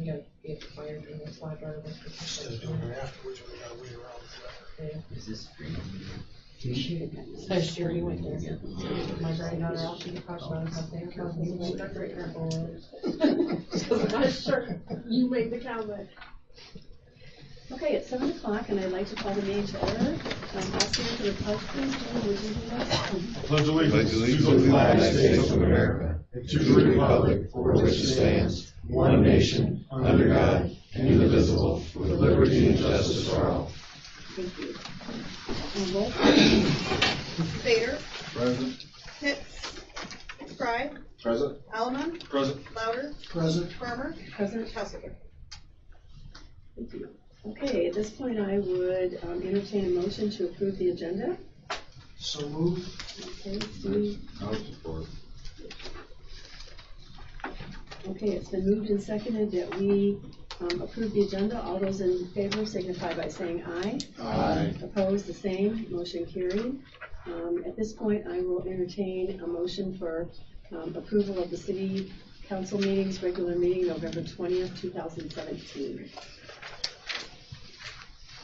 You gotta get fired in the slide driver. Instead of doing it afterwards, we gotta wait around for that. Yeah. Is this free? Last year he went there. My granddaughter out to the couch on something. You made that great grandpa. I'm sure you made the comment. Okay, it's 7 o'clock, and I'd like to call the meeting to order. Ask you for the pledge, please. Would you do that? Pledge allegiance to the United States of America, and to the republic for which it stands, one nation, under God, indivisible, with liberty and justice for all. Thank you. Roll. Bader. Present. Hicks. Fry. Present. Alleman. Present. Louder. Present. Farmer. President. Kelsey. Thank you. Okay, at this point, I would entertain a motion to approve the agenda. So moved. Okay, Steve. I'll support. Okay, it's been moved and seconded that we approve the agenda. All those in favor signify by saying aye. Aye. Opposed, the same. Motion carried. At this point, I will entertain a motion for approval of the city council meetings, regular meeting, November 20th, 2017.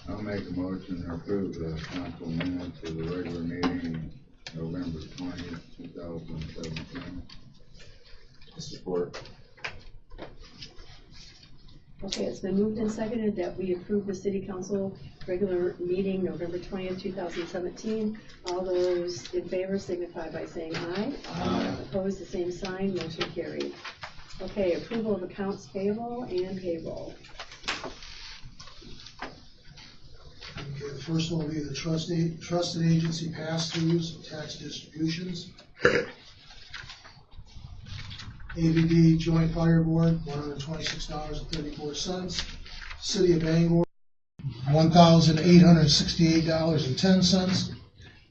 I'll make a motion to approve the council minutes of the regular meeting, November 20th, 2017. Support. Okay, it's been moved and seconded that we approve the city council regular meeting, November 20th, 2017. All those in favor signify by saying aye. Aye. Opposed, the same sign. Motion carried. Okay, approval of accounts payable and payroll. Okay, the first one will be the trusted agency pass-throughs and tax distributions. ABD Joint Fire Board, $126.34. City of Bangor, $1,868.10.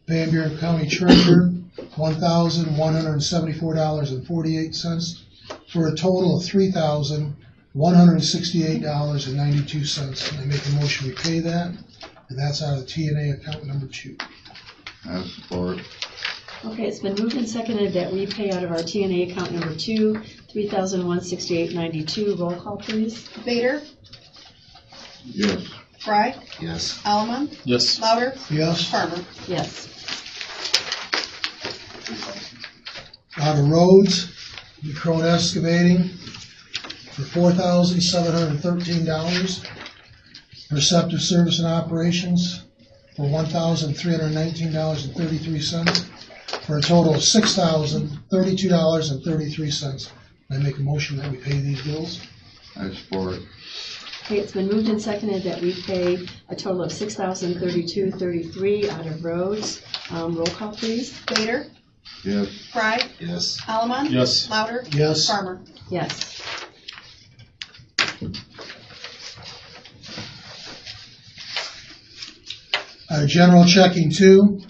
Van Buren County Treasurer, $1,174.48, for a total of $3,168.92. I make a motion we pay that, and that's out of the TNA account number 2. I support. Okay, it's been moved and seconded that we pay out of our TNA account number 2, $3,168.92. Roll call, please. Bader. Yes. Fry. Yes. Alleman. Yes. Louder. Yes. Farmer. Yes. Out of roads, Crone Excavating for $4,713. Receptive Service and Operations for $1,319.33, for a total of $6,032.33. I make a motion that we pay these bills. I support. Okay, it's been moved and seconded that we pay a total of $6,032.33 out of roads. Roll call, please. Bader. Yes. Fry. Yes. Alleman. Yes. Louder. Yes. Farmer. Yes. General checking 2,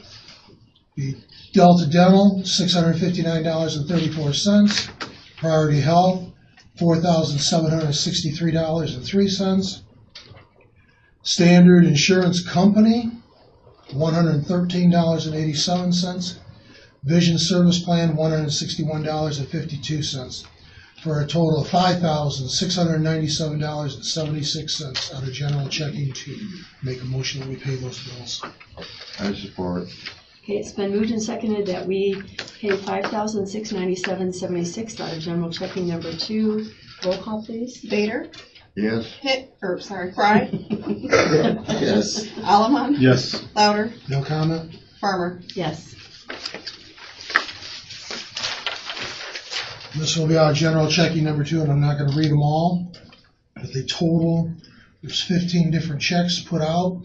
the Delta Dental, $659.34. Priority Health, $4,763.03. Standard Insurance Company, $113.87. Vision Service Plan, $161.52, for a total of $5,697.76 out of General Checking 2. Make a motion that we pay those bills. I support. Okay, it's been moved and seconded that we pay $5,697.76 out of general checking number 2. Roll call, please. Bader. Yes. Fry. Yes. Alleman. Yes. Louder. No comment? Farmer. Yes. This will be our general checking number 2, and I'm not going to read them all, but the total, there's 15 different checks put out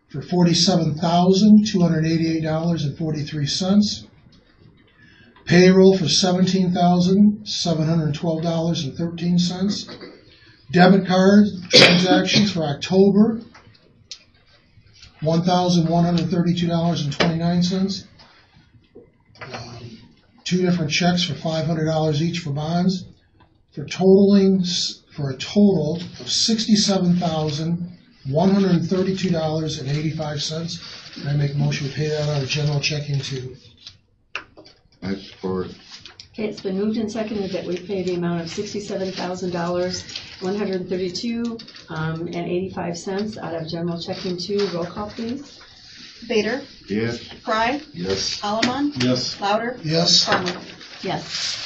for $47,288.43. Payroll for $17,712.13. Debit card transactions for October, $1,132.29. 2 different checks for $500 each for bonds, for a total of $67,132.85. And I make a motion to pay that out of general checking 2. I support. Okay, it's been moved and seconded that we pay the amount of $67,000 $132.85 out of general checking 2. Roll call, please. Vader, Yes. Fry, Yes. Allemán, Yes. Louder, Yes. Farmer. Yes.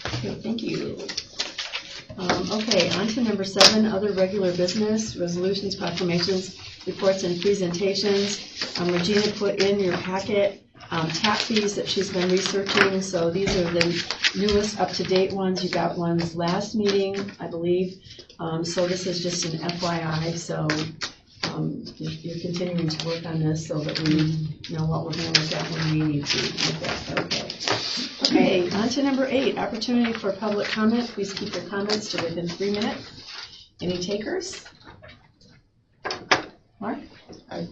Okay, thank you. Okay, on to number 7, other regular business, resolutions, proclamations, reports, and presentations. Regina put in your packet tap fees that she's been researching, so these are the newest up-to-date ones. You got ones last meeting, I believe, so this is just an FYI, so you're continuing to work on this so that we know what we're going to look at when we need to look at. Okay, on to number 8, opportunity for public comment. Please keep your comments to within 3 minutes. Any takers? Mark? I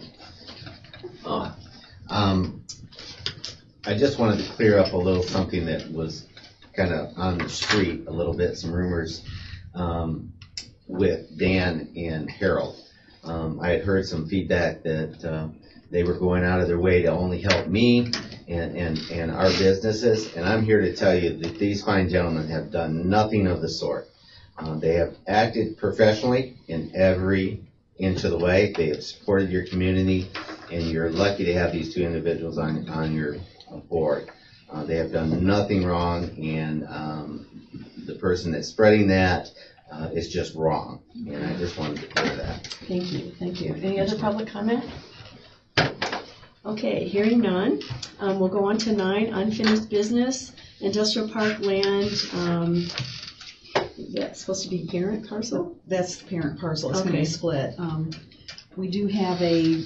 just wanted to clear up a little something that was kind of on the street a little bit, some rumors with Dan and Harold. I had heard some feedback that they were going out of their way to only help me and our businesses, and I'm here to tell you that these fine gentlemen have done nothing of the sort. They have acted professionally in every inch of the way. They have supported your community, and you're lucky to have these 2 individuals on your board. They have done nothing wrong, and the person that's spreading that is just wrong, and I just wanted to clear that. Thank you, thank you. Any other public comment? Okay, hearing none, we'll go on to 9, unfinished business, industrial park land, that's supposed to be parent parcel? That's the parent parcel, it's gonna Okay. be split. We do have a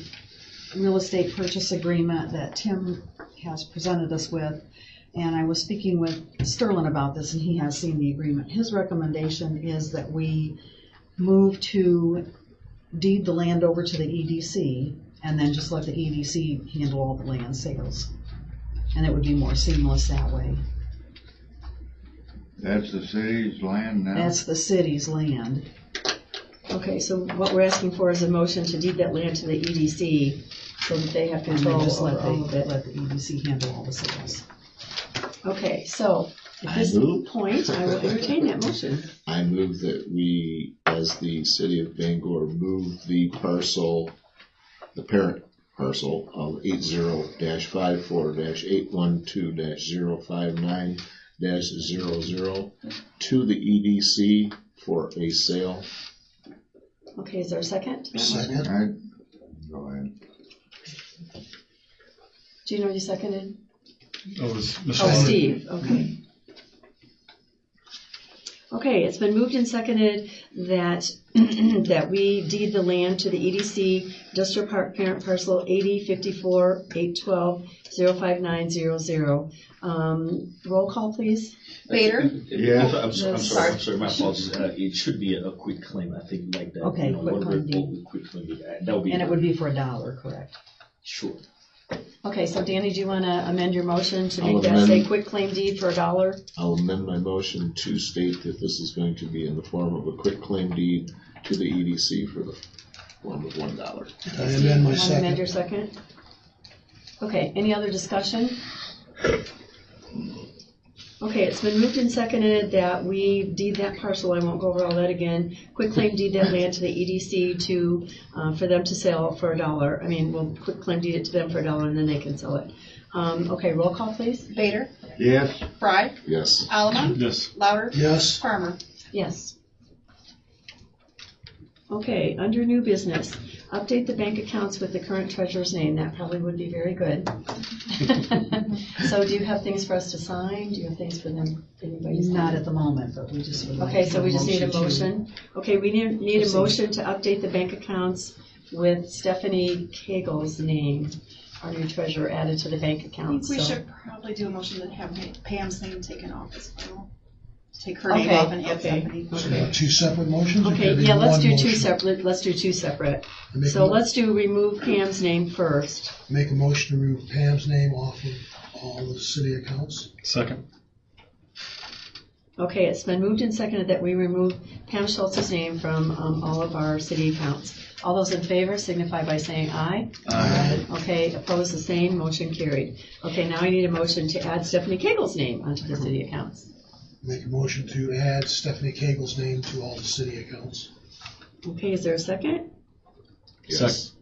real estate purchase agreement that Tim has presented us with, and I was speaking with Sterling about this, and he has seen the agreement. His recommendation is that we move to deed the land over to the EDC, and then just let the EDC handle all the land sales. And it would be more seamless that way. That's the city's land now? That's the city's land. Okay, so what we're asking for is a motion to deed that land to the EDC so that they have And control then just over let all of it. the EDC handle all the sales. Okay, so at this point, I will entertain that motion. I move that we, as the city of Bangor, move the parcel, the parent parcel of 80-54-812-059-00 to the EDC for a sale. Okay, is there a second? Second. Go ahead. Do you know you seconded? Oh, it's Oh, Steve, okay. Okay, it's been moved and seconded that, that we deed the land to the EDC Industrial Park Parent Parcel 80-54-812-059-00. Roll call, please. Vader, Yes. I'm sorry, my apologies. It should be a quick claim, I think, like that. Okay, quick claim deed. Quick claim deed. That would be. And it would be for $1, correct? Sure. Okay, so Danny, do you want to amend your motion to I'll make that say amend. quick claim deed for $1? I'll amend my motion to state that this is going to be in the form of a quick claim deed to the EDC for the form of $1. I amend my You want to amend your second. second? Okay, any other discussion? Okay, it's been moved and seconded that we deed that parcel, I won't go over all that again, quick claim deed that land to the EDC to, for them to sell for $1. I mean, we'll quick claim deed it to them for $1 and then they can sell it. Okay, roll call, please. Vader, Yes. Fry, Yes. Allemán, Yes. Louder, Yes. Farmer. Yes. Okay, under new business, update the bank accounts with the current treasurer's name. That probably would be very good. So do you have things for us to sign? Do you have things for them? Anybody to sign? Not at the moment, but we just would like. Okay, so we just need a to- motion. Okay, we need a Proceed. motion to update the bank accounts with Stephanie Cagel's name, our new treasurer, added to the bank I think accounts. we So- should probably do a motion to have Pam's name taken off as well. Take her name Okay, off and add okay. Stephanie. So we have 2 separate motions? or Okay, can it be yeah, let's one do two motion? separate, let's do 2 separate. I make a So mo- let's do remove Pam's name first. Make a motion to remove Pam's name off of all the city accounts. Second. Okay, it's been moved and seconded that we remove Pam Schultz's name from all of our city accounts. All those in favor signify by saying aye. Aye. Okay, opposed the same, motion carried. Okay, now I need a motion to add Stephanie Cagel's name onto the city accounts. Make a motion to add Stephanie Cagle's name to all the city accounts. Okay, is there a second? Yes.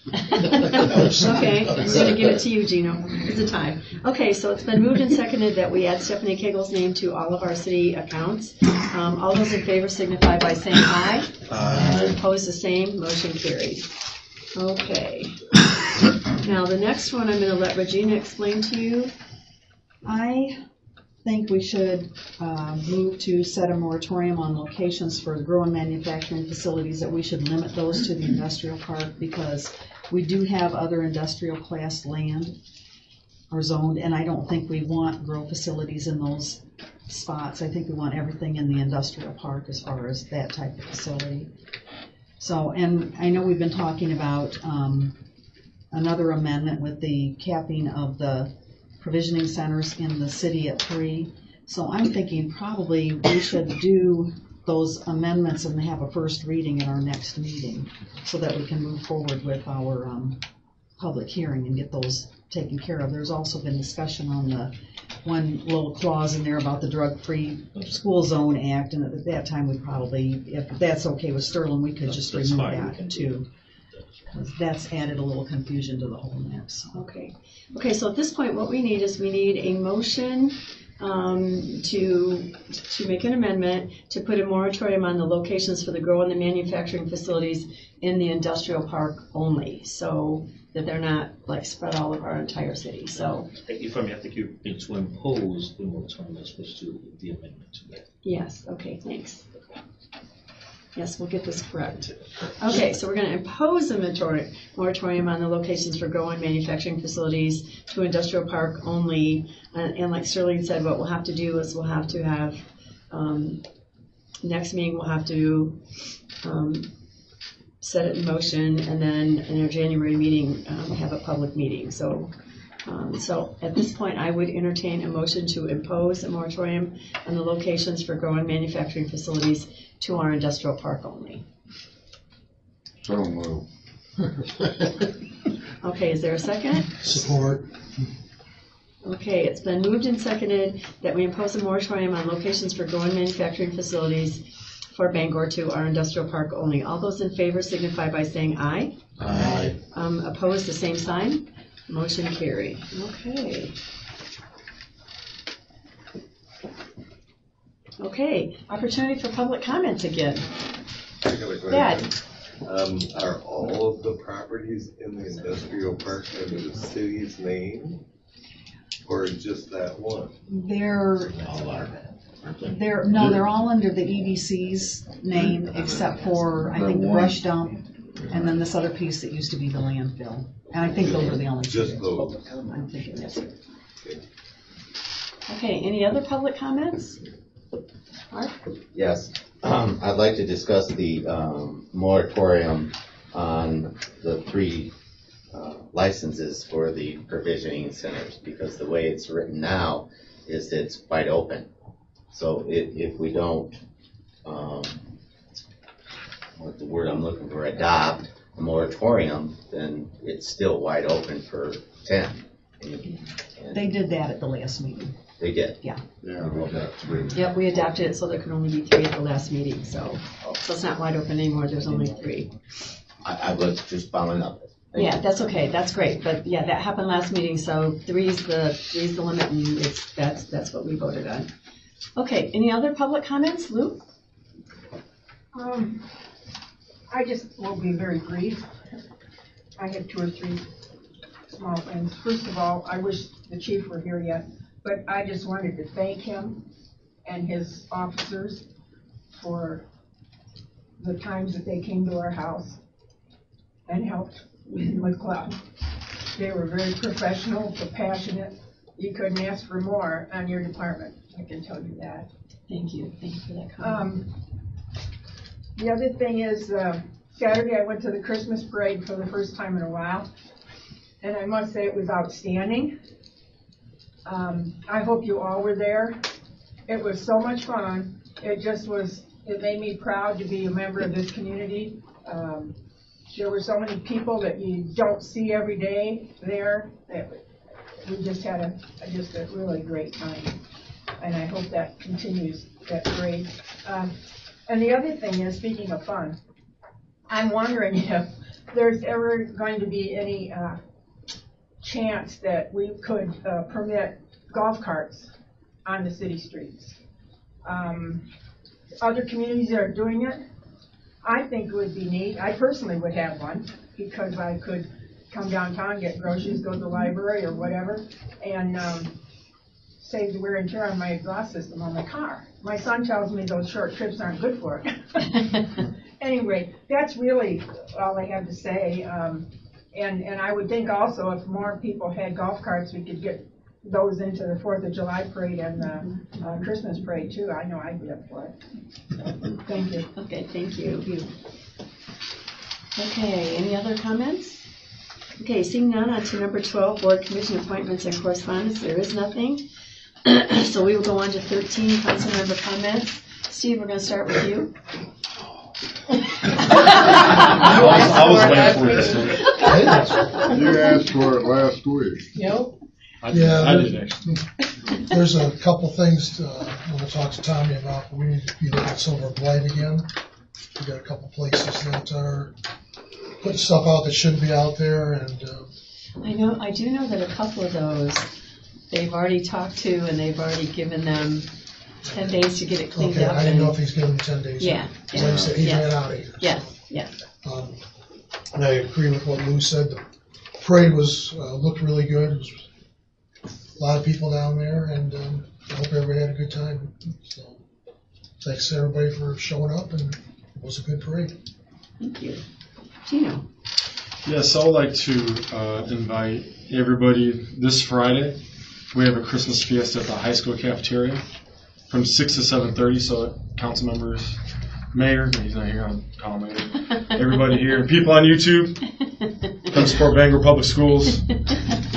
Okay, I'm gonna give it to you, Gino. It's a tie. Okay, so it's been moved and seconded that we add Stephanie Cagle's name to all of our city accounts. All those in favor signify by saying aye. Aye. Opposed, the same. Motion carried. Okay. Now, the next one I'm gonna let Regina explain to you. I think we should move to set a moratorium on locations for grow and manufacturing facilities, that we should limit those to the industrial park, because we do have other industrial class land or zoned, and I don't think we want grow facilities in those spots. I think we want everything in the industrial park as far as that type of facility. So, and I know we've been talking about another amendment with the capping of the provisioning centers in the city at 3. So I'm thinking probably we should do those amendments and have a first reading at our next meeting, so that we can move forward with our public hearing and get those taken care of. There's also been discussion on the one little clause in there about the Drug-Free School Zone Act, and at that time we probably, if that's okay with Sterling, we could just That's remove fine, we that can do too. That's added a little confusion to the whole mix. Okay. Okay, so at this point, what we need is we need a motion to make an amendment to put a moratorium on the locations for the grow and the manufacturing facilities in the industrial park only, so that they're not like spread all over our entire city. So If I may, I think you need to impose the moratorium as opposed to the amendment to that. yes, okay, thanks. Yes, we'll get this correct. Okay, so we're going to impose a moratorium on the locations for grow and manufacturing facilities to industrial park only. And like Sterling said, what we'll have to do is we'll have to have, next meeting, we'll have to set it in motion, and then in our January meeting, have a public meeting. So at this point, I would entertain a motion to impose a moratorium on the locations for grow and manufacturing facilities to our industrial park only. So moved. Okay, is there a second? Support. Okay, it's been moved and seconded that we impose a moratorium on locations for grow and manufacturing facilities for Bangor to our industrial park only. All those in favor signify by saying aye. Aye. Opposed, the same sign. Motion carried. Okay. Okay, opportunity for public comments again. I got a Dad. question. Are all of the properties in the industrial park under the city's name? Or just that one? They're all under the EDC's name, except for, I think, the brush dump, and then this other piece that used to be the landfill. And I think those are the only two. Just those. I'm thinking yes. Okay, any other public comments? Mark? Yes, I'd like to discuss the moratorium on the 3 licenses for the provisioning centers, because the way it's written now is it's wide open. So if we don't, what the word I'm looking for, adopt a moratorium, then it's still wide open for 10. And They did that at the last meeting. they did. Yeah, we got 3. Yep, we adopted it so there can only be 3 at the last meeting, so it's not wide open anymore, there's only 3. I was just following up. Thank Yeah, you. that's okay, that's great, but yeah, that happened last meeting, so 3's the limit, and that's what we voted on. Okay, any other public comments? Lou? I just will be very brief. I have 2 or 3 small things. First of all, I wish the chief were here yet, but I just wanted to thank him and his officers for the times that they came to our house and helped with club. They were very professional, compassionate. You couldn't ask for more on your department, I can tell you that. Thank you for that comment. The other thing is, Saturday I went to the Christmas parade for the first time in a while, and I must say it was outstanding. I hope you all were there. It was so much fun. It made me proud to be a member of this community. There were so many people that you don't see every day there. We just had a really great time. and I hope that continues, that parade. And the other thing is, speaking of fun, I'm wondering if there's ever going to be any chance that we could permit golf carts on the city streets. Other communities are doing it. I think it would be neat. I personally would have one because I could come downtown, get groceries, go to the library or whatever, and save the wear and tear on my exhaust system on my car. My son tells me those short trips aren't good for it. Anyway, that's really all I have to say. And I would think also if more people had golf carts, we could get those into the 4th of July parade and the Christmas parade too. I know I'd be up for it. So, thank you. Okay, thank you. Okay, any other comments? Okay, seeing none, on to number 12, board commission appointments and correspondence. There is nothing. So we will go on to 13, council member comments. Steve, we're going to start with you. I was waiting for this. You asked for it last week. Nope. I Yeah, did actually. There's a couple things I'm gonna talk to Tommy about. We need to be looking at Silver Blight again. We got a couple places that are putting stuff out that shouldn't be out there, and I do know that a couple of those, they've already talked to and they've already given them 10 days to get it cleaned okay, up. I didn't know if he's given them 10 days. Yeah, Like I said, he yeah. ran out of here. Yes. And I agree with what Lou said. The parade was looked really good. It was a lot of people down there, and I hope everybody had a good time. So thanks to everybody for showing up, and it was a good parade. Thank you. Gino. Yes, I'd like to invite everybody this Friday. We have a Christmas fiesta at the high school cafeteria from 6 to 7:30. So council members, mayor, he's not here, I'll call him mayor. Everybody here, and people on YouTube, come support Bangor Public Schools.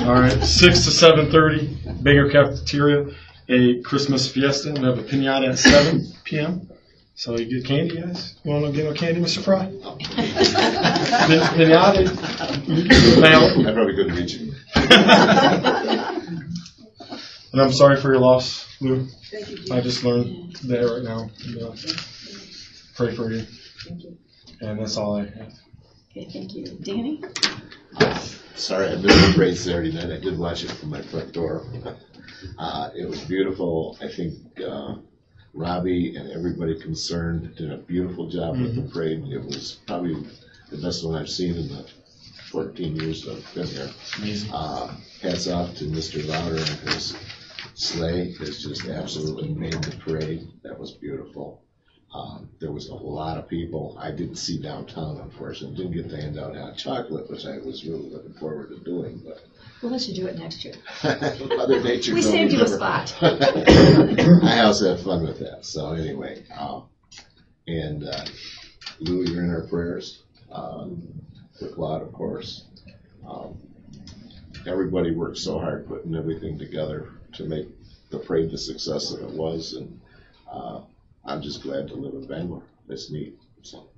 All right, 6 to 7:30, Bangor cafeteria, a Christmas fiesta. We have a pinata at 7 p.m. So you get candy, guys? You want to get no candy, Mr. Fry? Pinata. I probably couldn't reach you. And I'm sorry for your loss, Lou. Thank you, I just learned that right now. Pray for you. Thank you. And that's all I have. Okay, thank you. Danny? Sorry, I missed the parade Saturday night. I did watch it from my front door. It was beautiful. I think Robbie and everybody concerned did a beautiful job with the parade. It was probably the best one I've seen in the 14 years that I've been here. Amazing. Hats off to Mr. Lauder and his sleigh. Has just absolutely made the parade. That was beautiful. There was a lot of people. I didn't see downtown, unfortunately. Didn't get to hand out hot chocolate, which I was really looking forward to doing. But We'll let you do it next year. Mother Nature. We saved you a spot. I also had fun with that. So anyway, and Lou, you're in our prayers. With Claude, of course. Everybody worked so hard putting everything together to make the parade the success that it was, and I'm just glad to live in Bangor. It's neat. So.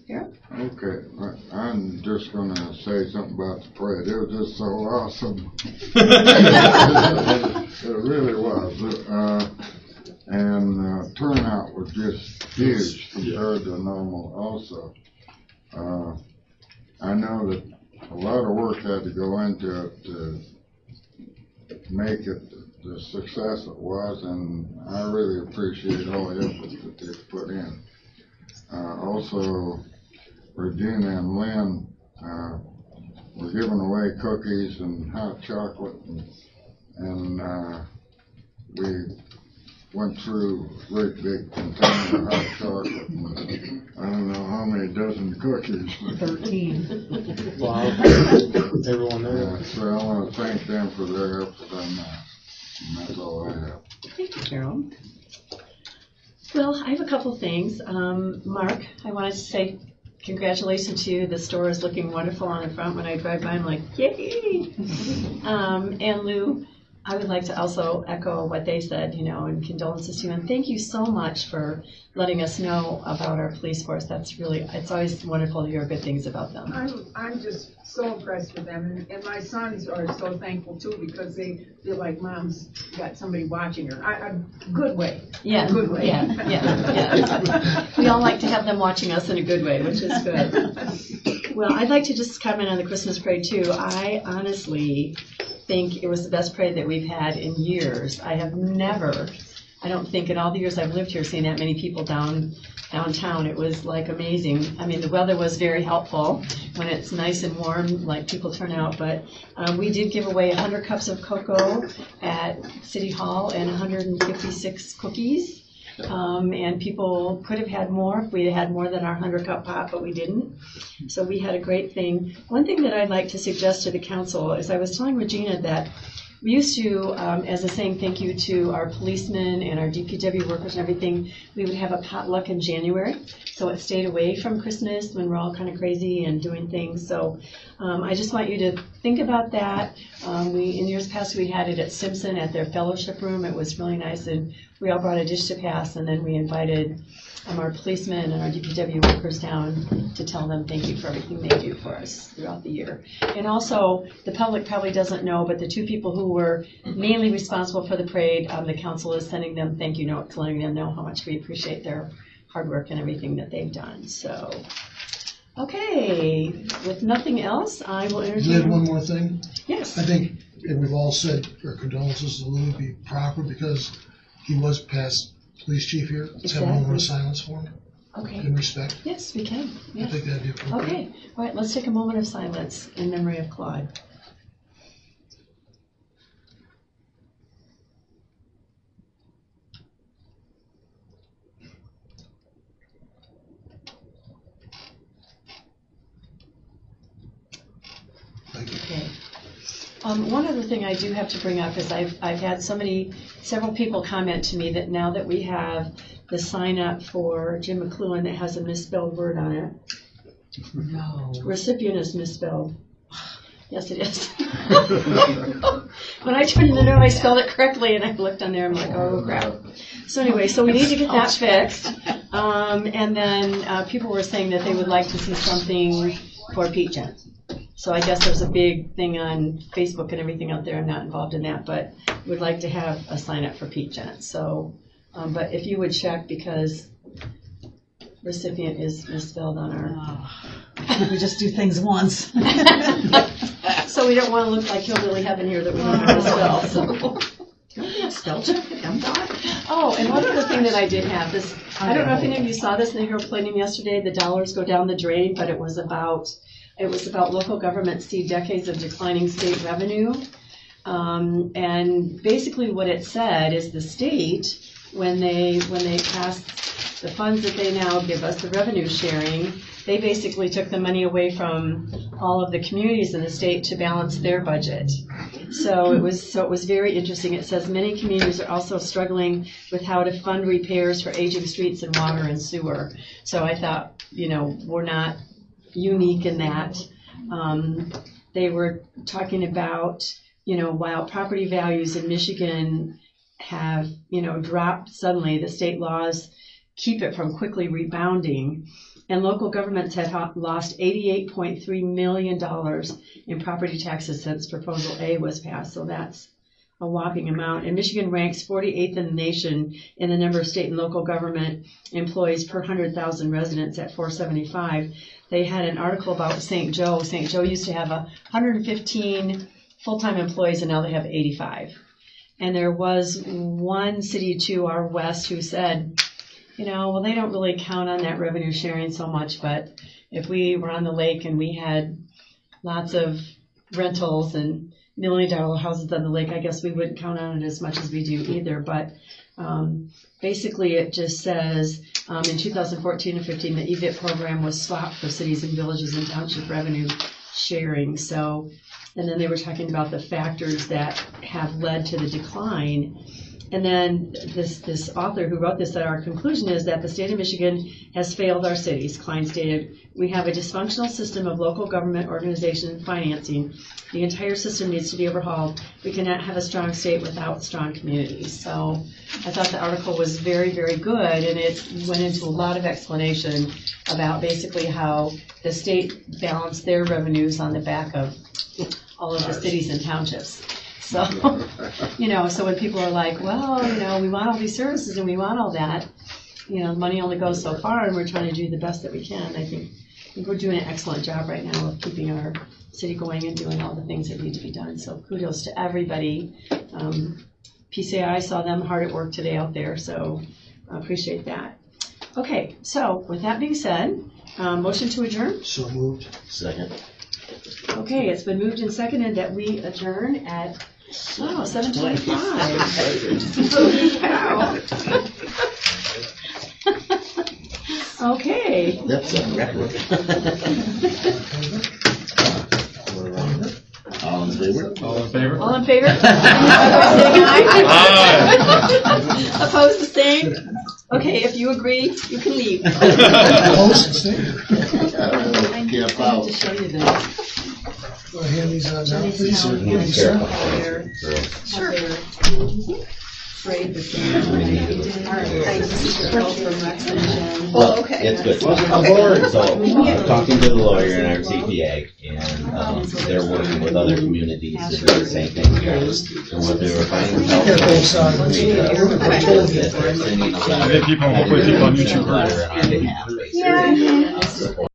Yeah. Okay, I'm just gonna say something about the parade. It was just so awesome. It really was. And turnout was just huge compared to normal also. I know that a lot of work had to go into it to make it the success it was, and I really appreciate all the effort that they've put in. Also, Regina and Lynn were giving away cookies and hot chocolate, and we went through a great big container of hot chocolate, and I don't know how many dozen cookies. 13. Wow. Everyone there. Yeah, so I want to thank them for their effort on that. And that's all I have. Thank you, Carol. Well, I have a couple things. Mark, I wanted to say congratulations to you. The store is looking wonderful on the front. When I drive by, I'm like, yay! And Lou, I would like to also echo what they said, and condolences to you, and thank you so much for letting us know about our police force. It's always wonderful to hear good things about them. I'm just so impressed with them, and my sons are so thankful too, because they feel like mom's got somebody watching her. A good way. Yeah, good way. Yeah. We all like to have them watching us in a good way, which is good. Well, I'd like to just comment on the Christmas parade too. I honestly think it was the best parade that we've had in years. I have never, I don't think in all the years I've lived here, seen that many people downtown. It was like amazing. I mean, the weather was very helpful. When it's nice and warm, like people turn out, but we did give away 100 cups of cocoa at City Hall and 156 cookies. And people could have had more if we had more than our 100-cup pot, but we didn't. So we had a great thing. One thing that I'd like to suggest to the council is I was telling Regina that we used to, as a saying thank you to our policemen and our DPW workers and everything, we would have a potluck in January. So it stayed away from Christmas when we're all kind of crazy and doing things. So I just want you to think about that. In years past, we had it at Simpson at their fellowship room. It was really nice, and we all brought a dish to pass, and then we invited our policemen and our DPW workers down to tell them thank you for everything they do for us throughout the year. And also, the public probably doesn't know, but the two people who were mainly responsible for the parade, the council is sending them thank you notes, letting them know how much we appreciate their hard work and everything that they've done. So, okay, with nothing else, I will entertain. Did one more thing? Yes. I think, and we've all said our condolences to Lou would be proper because he was past police chief here. Let's have a moment of silence for him. Okay. In respect. Yes, we can. Yes. I think that'd be appropriate. Okay. All right, let's take a moment of silence in memory of Claude. Thank you. Okay. One other thing I do have to bring up is I've had several people comment to me that now that we have the sign up for Jim McLuhan that has a misspelled word on it. No. Recipient is misspelled. Yes, it is. When I turned in the note, I spelled it correctly, and I looked on there, I'm like, oh crap. So anyway, so we need to get that fixed. And then people were saying that they would like to see something for Pete Gent. So I guess there's a big thing on Facebook and everything out there. I'm not involved in that, but we'd like to have a sign up for Pete Gent. So, but if you would check, because recipient is misspelled on our. We just do things once. So we don't want to look like hillbilly heaven here that we don't know how to spell. So. Spell check. Oh, and one other thing that I did have this. I don't know if any of you saw this in the airplane yesterday. The dollars go down the drain, but it was about local governments see decades of declining state revenue. And basically what it said is the state, when they passed the funds that they now give us, the revenue sharing, they basically took the money away from all of the communities in the state to balance their budget. So it was very interesting. It says many communities are also struggling with how to fund repairs for aging streets and water and sewer. So I thought, we're not unique in that. They were talking about, while property values in Michigan have, dropped suddenly, the state laws keep it from quickly rebounding. And local governments had lost $88.3 million in property taxes since Proposal A was passed. So that's a whopping amount. And Michigan ranks 48th in the nation in the number of state and local government employees per 100,000 residents at 475. They had an article about St. Joe. St. Joe used to have 115 full-time employees, and now they have 85. And there was one city to our west who said, well, they don't really count on that revenue sharing so much, but if we were on the lake and we had lots of rentals and $1 million houses on the lake, I guess we wouldn't count on it as much as we do either. But basically it just says in 2014 and 15, the EVIT program was swapped for cities and villages and township revenue sharing. So, and then they were talking about the factors that have led to the decline. And then this author who wrote this said, our conclusion is that the state of Michigan has failed our cities. Klein stated, we have a dysfunctional system of local government organization financing. The entire system needs to be overhauled. We cannot have a strong state without strong communities. So I thought the article was very, very good, and it went into a lot of explanation about basically how the state balanced their revenues on the back of all of the cities and townships. So, so when people are like, well, we want all these services and we want all that, money only goes so far, and we're trying to do the best that we can. I think we're doing an excellent job right now of keeping our city going and doing all the things that need to be done. So kudos to everybody. PCI saw them hard at work today out there, so I appreciate that. Okay, so with that being said, motion to adjourn? So moved. Second. Okay, it's been moved and seconded that we adjourn at 7:25. Wow. Okay. That's a record. All in favor? All in favor? All in favor? Aye. Opposed, the same? Okay, if you agree, you can leave. Opposed, abstained. I need to show you this. Want to hand these out now, These please? now, Or yeah, you sure. can Sure. Sprayed the same. All right, thanks. This is the girl from Lexington. Well, it's good. So, talking to the lawyer in our CPA, and they're working with other communities to do the same thing here. And what they were finding out Get both sides. was that they're sending a I letter think hopefully people on YouTube heard it. on behalf, basically.